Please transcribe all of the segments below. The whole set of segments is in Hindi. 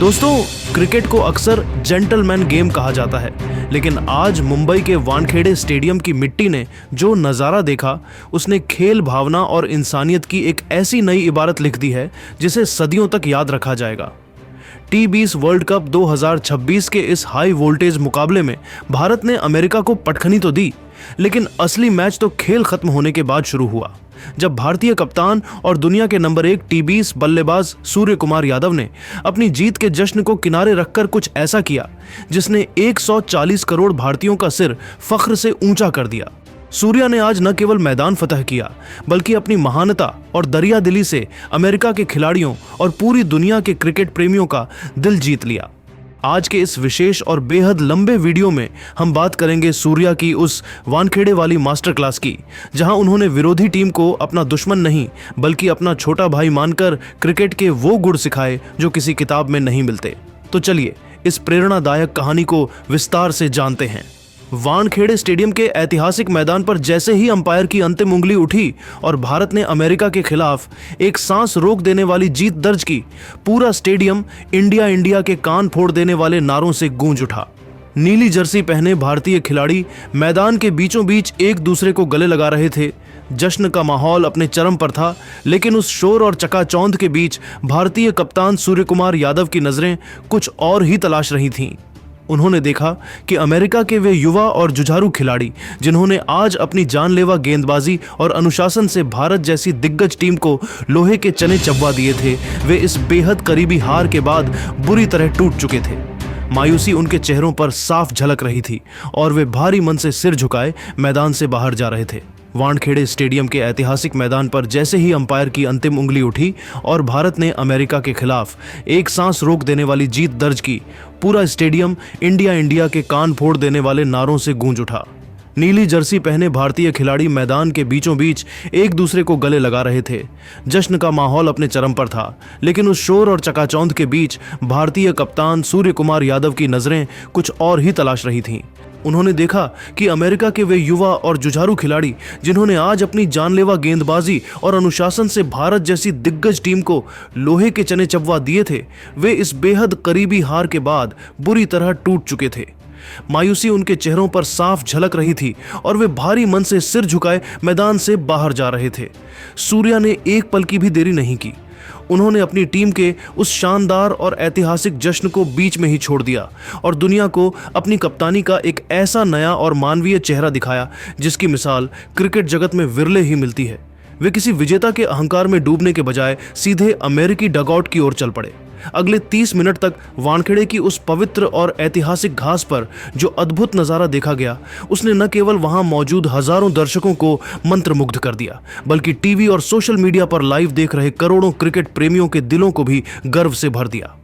दोस्तों, क्रिकेट को अक्सर जेंटलमैन गेम कहा जाता है, लेकिन आज मुंबई के वानखेड़े स्टेडियम की मिट्टी ने जो नज़ारा देखा, उसने खेल भावना और इंसानियत की एक ऐसी नई इबारत लिख दी है जिसे सदियों तक याद रखा जाएगा। T20 वर्ल्ड कप 2026 के इस हाई वोल्टेज मुकाबले में भारत ने अमेरिका को पटखनी तो दी, लेकिन असली मैच तो खेल खत्म होने के बाद शुरू हुआ, जब भारतीय कप्तान और दुनिया के नंबर 1 T20 बल्लेबाज सूर्य कुमार यादव ने अपनी जीत के जश्न को किनारे रखकर कुछ ऐसा किया जिसने 140 करोड़ भारतीयों का सिर फख्र से ऊंचा कर दिया। सूर्या ने आज न केवल मैदान फतह किया, बल्कि अपनी महानता और दरिया दिली से अमेरिका के खिलाड़ियों और पूरी दुनिया के क्रिकेट प्रेमियों का दिल जीत लिया। आज के इस विशेष और बेहद लंबे वीडियो में हम बात करेंगे सूर्या की उस वानखेड़े वाली मास्टर क्लास की, जहां उन्होंने विरोधी टीम को अपना दुश्मन नहीं बल्कि अपना छोटा भाई मानकर क्रिकेट के वो गुण सिखाए जो किसी किताब में नहीं मिलते। तो चलिए इस प्रेरणादायक कहानी को विस्तार से जानते हैं। वानखेड़े स्टेडियम के ऐतिहासिक मैदान पर जैसे ही अंपायर की अंतिम उंगली उठी और भारत ने अमेरिका के खिलाफ एक सांस रोक देने वाली जीत दर्ज की, पूरा स्टेडियम इंडिया इंडिया के कान फोड़ देने वाले नारों से गूंज उठा। नीली जर्सी पहने भारतीय खिलाड़ी मैदान के बीचों बीच एक दूसरे को गले लगा रहे थे। जश्न का माहौल अपने चरम पर था, लेकिन उस शोर और चकाचौंध के बीच भारतीय कप्तान सूर्य कुमार यादव की नजरें कुछ और ही तलाश रही थीं। उन्होंने देखा कि अमेरिका के वे युवा और जुझारू खिलाड़ी, जिन्होंने आज अपनी जानलेवा गेंदबाजी और अनुशासन से भारत जैसी दिग्गज टीम को लोहे के चने चबवा दिए थे, वे इस बेहद करीबी हार के बाद बुरी तरह टूट चुके थे। मायूसी उनके चेहरों पर साफ झलक रही थी और वे भारी मन से सिर झुकाए मैदान से बाहर जा रहे थे। वानखेड़े स्टेडियम के ऐतिहासिक मैदान पर जैसे ही अंपायर की अंतिम उंगली उठी और भारत ने अमेरिका के खिलाफ एक सांस रोक देने वाली जीत दर्ज की, पूरा स्टेडियम इंडिया इंडिया के कान फोड़ देने वाले नारों से गूंज उठा। नीली जर्सी पहने भारतीय खिलाड़ी मैदान के बीचों बीच एक दूसरे को गले लगा रहे थे। जश्न का माहौल अपने चरम पर था, लेकिन उस शोर और चकाचौंध के बीच भारतीय कप्तान सूर्य कुमार यादव की नजरें कुछ और ही तलाश रही थीं। उन्होंने देखा कि अमेरिका के वे युवा और जुझारू खिलाड़ी, जिन्होंने आज अपनी जानलेवा गेंदबाजी और अनुशासन से भारत जैसी दिग्गज टीम को लोहे के चने चबवा दिए थे, वे इस बेहद करीबी हार के बाद बुरी तरह टूट चुके थे। मायूसी उनके चेहरों पर साफ झलक रही थी और वे भारी मन से सिर झुकाए मैदान से बाहर जा रहे थे। सूर्या ने एक पल की भी देरी नहीं की। उन्होंने अपनी टीम के उस शानदार और ऐतिहासिक जश्न को बीच में ही छोड़ दिया और दुनिया को अपनी कप्तानी का एक ऐसा नया और मानवीय चेहरा दिखाया जिसकी मिसाल क्रिकेट जगत में विरले ही मिलती है। वे किसी विजेता के अहंकार में डूबने के बजाय सीधे अमेरिकी डगआउट की ओर चल पड़े। अगले 30 मिनट तक वानखेड़े की उस पवित्र और ऐतिहासिक घास पर जो अद्भुत नज़ारा देखा गया, उसने न केवल वहां मौजूद हजारों दर्शकों को मंत्रमुग्ध कर दिया, बल्कि टीवी और सोशल मीडिया पर लाइव देख रहे करोड़ों क्रिकेट प्रेमियों के दिलों को भी गर्व से भर दिया।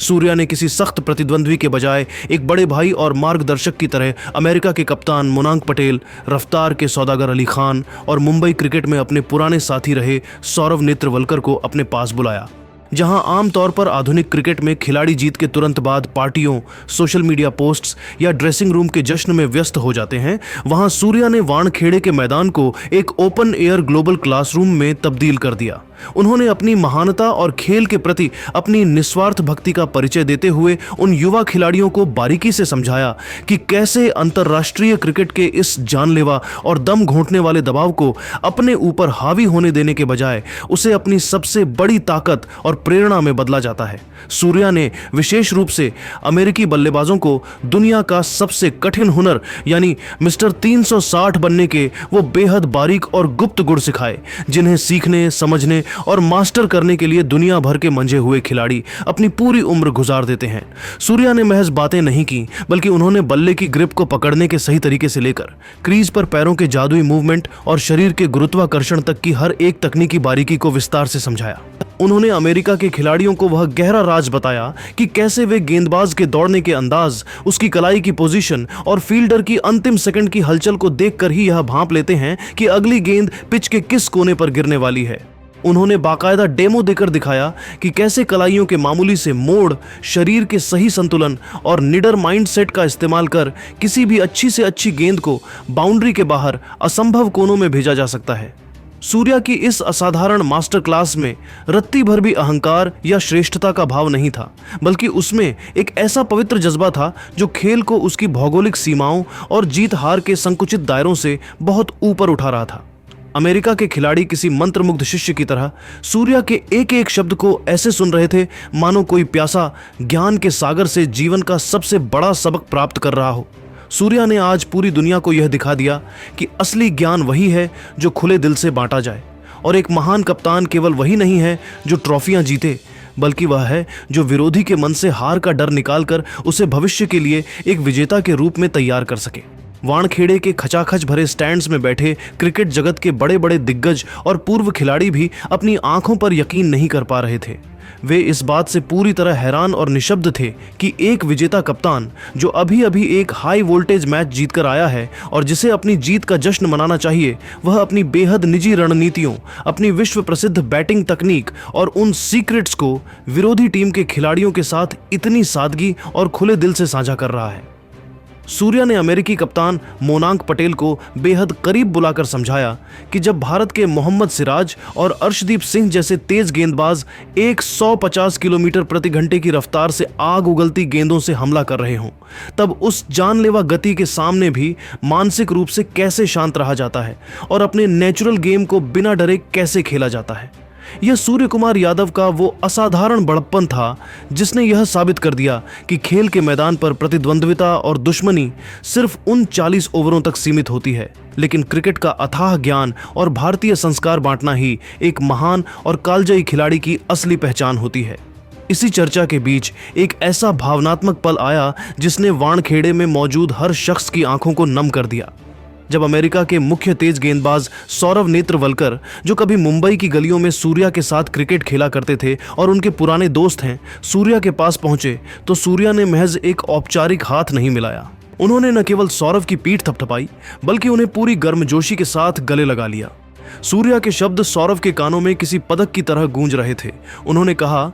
सूर्या ने किसी सख्त प्रतिद्वंद्वी के बजाय एक बड़े भाई और मार्गदर्शक की तरह अमेरिका के कप्तान मोनांक पटेल, रफ्तार के सौदागर अली खान और मुंबई क्रिकेट में अपने पुराने साथी रहे सौरव नेत्रवलकर को अपने पास बुलाया। जहां आमतौर पर आधुनिक क्रिकेट में खिलाड़ी जीत के तुरंत बाद पार्टियों, सोशल मीडिया पोस्ट्स या ड्रेसिंग रूम के जश्न में व्यस्त हो जाते हैं, वहां सूर्या ने वानखेड़े के मैदान को एक ओपन एयर ग्लोबल क्लासरूम में तब्दील कर दिया। उन्होंने अपनी महानता और खेल के प्रति अपनी निस्वार्थ भक्ति का परिचय देते हुए उन युवा खिलाड़ियों को बारीकी से समझाया कि कैसे अंतर्राष्ट्रीय क्रिकेट के इस जानलेवा और दम घोंटने वाले दबाव को अपने ऊपर हावी होने देने के बजाय उसे अपनी सबसे बड़ी ताकत और प्रेरणा में बदला जाता है। सूर्या ने विशेष रूप से अमेरिकी बल्लेबाजों को दुनिया का सबसे कठिन हुनर यानी मिस्टर 360 बनने के वो बेहद बारीक और गुप्त गुण सिखाए, जिन्हें सीखने, समझने और मास्टर करने के लिए दुनिया भर के मंझे हुए खिलाड़ी अपनी पूरी उम्र गुजार देते हैं। सूर्या ने महज बातें नहीं की, बल्कि उन्होंने बल्ले की ग्रिप को पकड़ने के सही तरीके से लेकर क्रीज पर पैरों के जादुई मूवमेंट और शरीर के गुरुत्वाकर्षण तक की हर एक तकनीकी बारीकी को विस्तार से समझाया। उन्होंने अमेरिका के खिलाड़ियों को वह गहरा राज बताया कि कैसे वे गेंदबाज के दौड़ने के अंदाज, उसकी कलाई की पोजीशन और फील्डर की अंतिम सेकंड की हलचल को देखकर ही यह भांप लेते हैं कि अगली गेंद पिच के किस कोने पर गिरने वाली है। उन्होंने बाकायदा डेमो देकर दिखाया कि कैसे कलाइयों के मामूली से मोड़, शरीर के सही संतुलन और निडर माइंडसेट का इस्तेमाल कर किसी भी अच्छी से अच्छी गेंद को बाउंड्री के बाहर असंभव कोनों में भेजा जा सकता है। सूर्या की इस असाधारण मास्टर क्लास में रत्ती भर भी अहंकार या श्रेष्ठता का भाव नहीं था, बल्कि उसमें एक ऐसा पवित्र जज्बा था जो खेल को उसकी भौगोलिक सीमाओं और जीत हार के संकुचित दायरों से बहुत ऊपर उठा रहा था। अमेरिका के खिलाड़ी किसी मंत्रमुग्ध शिष्य की तरह सूर्या के एक एक शब्द को ऐसे सुन रहे थे मानो कोई प्यासा ज्ञान के सागर से जीवन का सबसे बड़ा सबक प्राप्त कर रहा हो। सूर्या ने आज पूरी दुनिया को यह दिखा दिया कि असली ज्ञान वही है जो खुले दिल से बांटा जाए, और एक महान कप्तान केवल वही नहीं है जो ट्रॉफियां जीते, बल्कि वह है जो विरोधी के मन से हार का डर निकालकर उसे भविष्य के लिए एक विजेता के रूप में तैयार कर सके। वानखेड़े के खचाखच भरे स्टैंड्स में बैठे क्रिकेट जगत के बड़े बड़े दिग्गज और पूर्व खिलाड़ी भी अपनी आंखों पर यकीन नहीं कर पा रहे थे। वे इस बात से पूरी तरह हैरान और निशब्द थे कि एक विजेता कप्तान जो अभी अभी एक हाई वोल्टेज मैच जीतकर आया है और जिसे अपनी जीत का जश्न मनाना चाहिए, वह अपनी बेहद निजी रणनीतियों, अपनी विश्व प्रसिद्ध बैटिंग तकनीक और उन सीक्रेट्स को विरोधी टीम के खिलाड़ियों के साथ इतनी सादगी और खुले दिल से साझा कर रहा है। सूर्या ने अमेरिकी कप्तान मोनांक पटेल को बेहद करीब बुलाकर समझाया कि जब भारत के मोहम्मद सिराज और अर्शदीप सिंह जैसे तेज गेंदबाज 150 किलोमीटर प्रति घंटे की रफ्तार से आग उगलती गेंदों से हमला कर रहे हों, तब उस जानलेवा गति के सामने भी मानसिक रूप से कैसे शांत रहा जाता है और अपने नेचुरल गेम को बिना डरे कैसे खेला जाता है। यह सूर्य कुमार यादव का वो असाधारण बड़प्पन था जिसने यह साबित कर दिया कि खेल के मैदान पर प्रतिद्वंद्विता और दुश्मनी सिर्फ उन 40 ओवरों तक सीमित होती है, लेकिन क्रिकेट का अथाह ज्ञान और भारतीय संस्कार बांटना ही एक महान और कालजयी खिलाड़ी की असली पहचान होती है। इसी चर्चा के बीच एक ऐसा भावनात्मक पल आया जिसने वानखेड़े में मौजूद हर शख्स की आंखों को नम कर दिया। जब अमेरिका के मुख्य तेज गेंदबाज सौरव नेत्रवलकर, जो कभी मुंबई की गलियों में सूर्या के साथ क्रिकेट खेला करते थे और उनके पुराने दोस्त हैं, सूर्या के पास पहुंचे तो सूर्या ने महज एक औपचारिक हाथ नहीं मिलाया। उन्होंने न केवल सौरव की पीठ थपथपाई, बल्कि उन्हें पूरी गर्मजोशी के साथ गले लगा लिया। सूर्या के शब्द सौरव के कानों में किसी पदक की तरह गूंज रहे थे। उन्होंने कहा,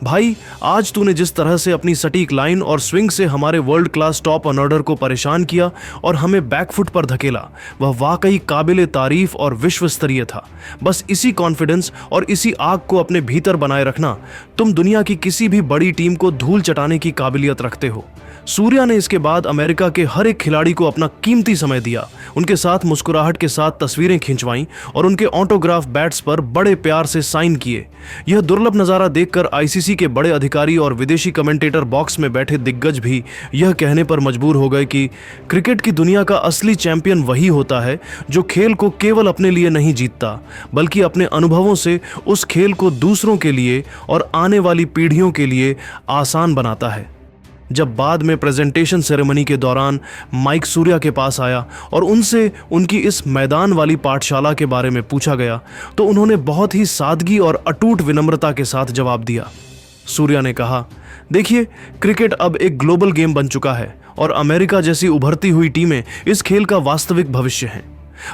भाई, आज तूने जिस तरह से अपनी सटीक लाइन और स्विंग से हमारे वर्ल्ड क्लास टॉप ऑर्डर को परेशान किया और हमें बैकफुट पर धकेला, वह वाकई काबिले तारीफ और विश्व स्तरीय था। बस इसी कॉन्फिडेंस और इसी आग को अपने भीतर बनाए रखना, तुम दुनिया की किसी भी बड़ी टीम को धूल चटाने की काबिलियत रखते हो। सूर्या ने इसके बाद अमेरिका के हर एक खिलाड़ी को अपना कीमती समय दिया, उनके साथ मुस्कुराहट के साथ तस्वीरें खिंचवाईं और उनके ऑटोग्राफ बैट्स पर बड़े प्यार से साइन किए। यह दुर्लभ नज़ारा देखकर आईसीसी के बड़े अधिकारी और विदेशी कमेंटेटर बॉक्स में बैठे दिग्गज भी यह कहने पर मजबूर हो गए कि क्रिकेट की दुनिया का असली चैंपियन वही होता है जो खेल को केवल अपने लिए नहीं जीतता, बल्कि अपने अनुभवों से उस खेल को दूसरों के लिए और आने वाली पीढ़ियों के लिए आसान बनाता है। जब बाद में प्रेजेंटेशन सेरेमनी के दौरान माइक सूर्या के पास आया और उनसे उनकी इस मैदान वाली पाठशाला के बारे में पूछा गया, तो उन्होंने बहुत ही सादगी और अटूट विनम्रता के साथ जवाब दिया। सूर्या ने कहा, देखिए, क्रिकेट अब एक ग्लोबल गेम बन चुका है और अमेरिका जैसी उभरती हुई टीमें इस खेल का वास्तविक भविष्य हैं।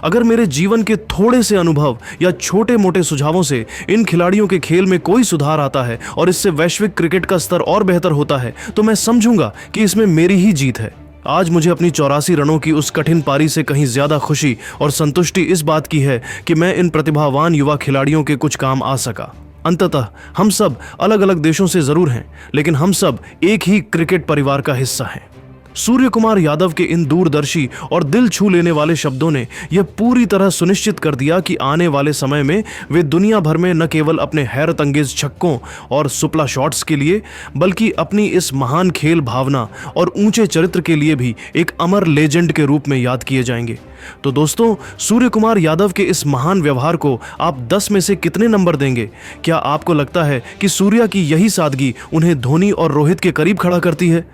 अगर मेरे जीवन के थोड़े से अनुभव या छोटे मोटे सुझावों से इन खिलाड़ियों के खेल में कोई सुधार आता है और इससे वैश्विक क्रिकेट का स्तर और बेहतर होता है, तो मैं समझूंगा कि इसमें मेरी ही जीत है। आज मुझे अपनी 84 रनों की उस कठिन पारी से कहीं ज्यादा खुशी और संतुष्टि इस बात की है कि मैं इन प्रतिभावान युवा खिलाड़ियों के कुछ काम आ सका। अंततः हम सब अलग अलग देशों से जरूर हैं, लेकिन हम सब एक ही क्रिकेट परिवार का हिस्सा हैं। सूर्य कुमार यादव के इन दूरदर्शी और दिल छू लेने वाले शब्दों ने यह पूरी तरह सुनिश्चित कर दिया कि आने वाले समय में वे दुनिया भर में न केवल अपने हैरत अंगेज छक्कों और सुपला शॉट्स के लिए, बल्कि अपनी इस महान खेल भावना और ऊंचे चरित्र के लिए भी एक अमर लेजेंड के रूप में याद किए जाएंगे। तो दोस्तों, सूर्य कुमार यादव के इस महान व्यवहार को आप 10 में से कितने नंबर देंगे? क्या आपको लगता है कि सूर्या की यही सादगी उन्हें धोनी और रोहित के करीब खड़ा करती है?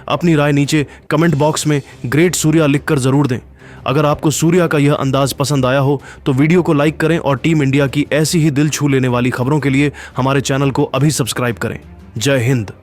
अपनी राय नीचे कमेंट बॉक्स में ग्रेट सूर्या लिखकर जरूर दें। अगर आपको सूर्या का यह अंदाज पसंद आया हो तो वीडियो को लाइक करें और टीम इंडिया की ऐसी ही दिल छू लेने वाली खबरों के लिए हमारे चैनल को अभी सब्सक्राइब करें। जय हिंद।